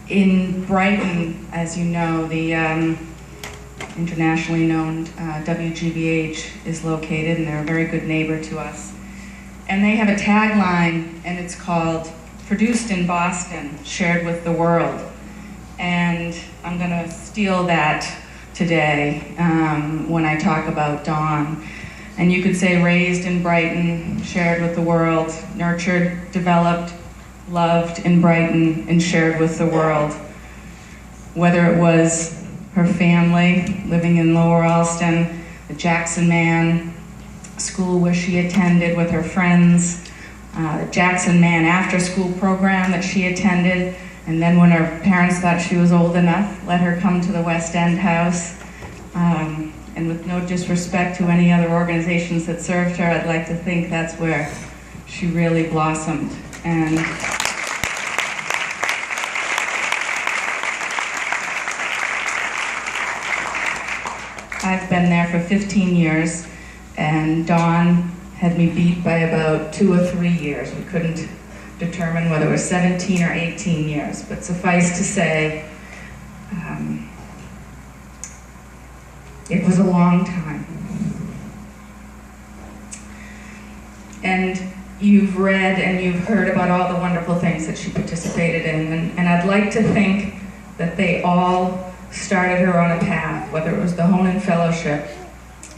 In Brighton, as you know, the internationally known WGBH is located, and they're a very good neighbor to us. And they have a tagline, and it's called, "Produced in Boston, shared with the world." And I'm gonna steal that today when I talk about Dawnn. And you could say raised in Brighton, shared with the world, nurtured, developed, loved in Brighton, and shared with the world. Whether it was her family living in Lower Alston, the Jackson Man school where she attended with her friends, the Jackson Man after school program that she attended, and then when her parents thought she was old enough, let her come to the West End house. And with no disrespect to any other organizations that served her, I'd like to think that's where she really blossomed. And I've been there for 15 years, and Dawnn had me beat by about 2 or 3 years. We couldn't determine whether it was 17 or 18 years, but suffice to say, it was a long time. And you've read and you've heard about all the wonderful things that she participated in, and I'd like to think that they all started her on a path, whether it was the Honan Fellowship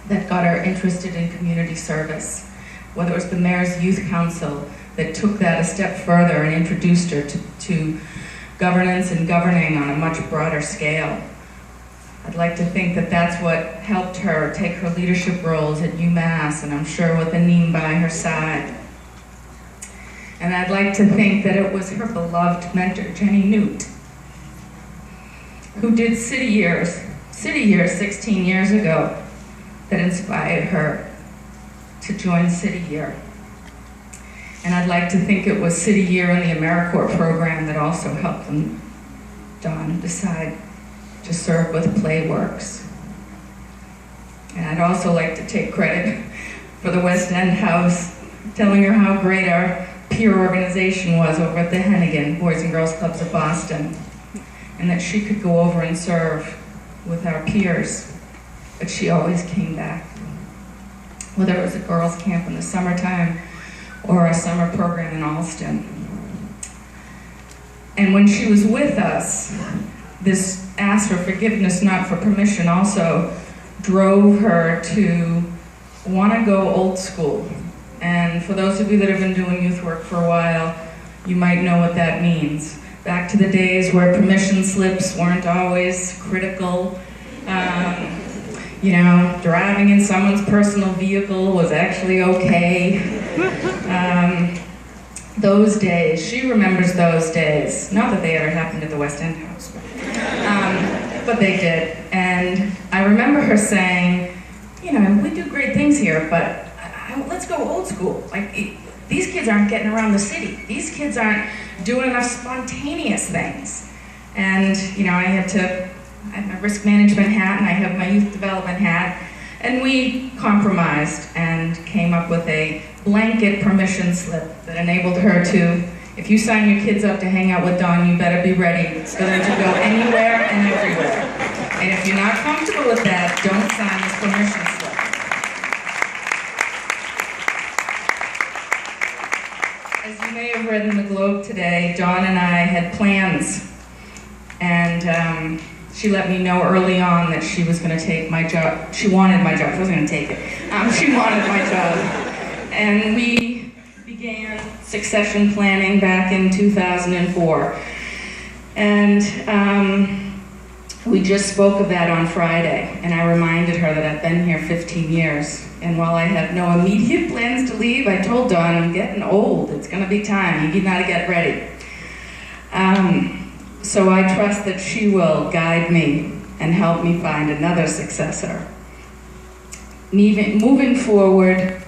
that got her interested in community service, whether it was the Mayor's Youth Council that took that a step further and introduced her to governance and governing on a much broader scale. I'd like to think that that's what helped her take her leadership roles at UMass, and I'm sure with Aneem by her side. And I'd like to think that it was her beloved mentor, Jenny Newt, who did City Years 16 years ago, that inspired her to join City Year. And I'd like to think it was City Year and the AmeriCorps program that also helped Dawnn decide to serve with Playworks. And I'd also like to take credit for the West End House, telling her how great our peer organization was over at the Hennigan Boys and Girls Clubs of Boston, and that she could go over and serve with our peers, but she always came back. Whether it was a girls' camp in the summertime or a summer program in Alston. And when she was with us, this ask for forgiveness, not for permission, also drove her to want to go old school. And for those of you that have been doing youth work for a while, you might know what that means. Back to the days where permission slips weren't always critical. Driving in someone's personal vehicle was actually okay. Those days, she remembers those days. Not that they ever happened at the West End House, but they did. And I remember her saying, we do great things here, but let's go old school. Like, these kids aren't getting around the city. These kids aren't doing enough spontaneous things. And, I had my risk management hat and I have my youth development hat. And we compromised and came up with a blanket permission slip that enabled her to, if you sign your kids up to hang out with Dawnn, you better be ready for them to go anywhere and everywhere. And if you're not comfortable with that, don't sign this permission slip. As you may have read in the Globe today, Dawnn and I had plans, and she let me know early on that she was going to take my job. She wanted my job. She wasn't going to take it. She wanted my job. And we began succession planning back in 2004. And we just spoke of that on Friday. And I reminded her that I've been here 15 years. And while I have no immediate plans to leave, I told Dawnn, I'm getting old. It's going to be time. You got to get ready. So I trust that she will guide me and help me find another successor. Moving forward,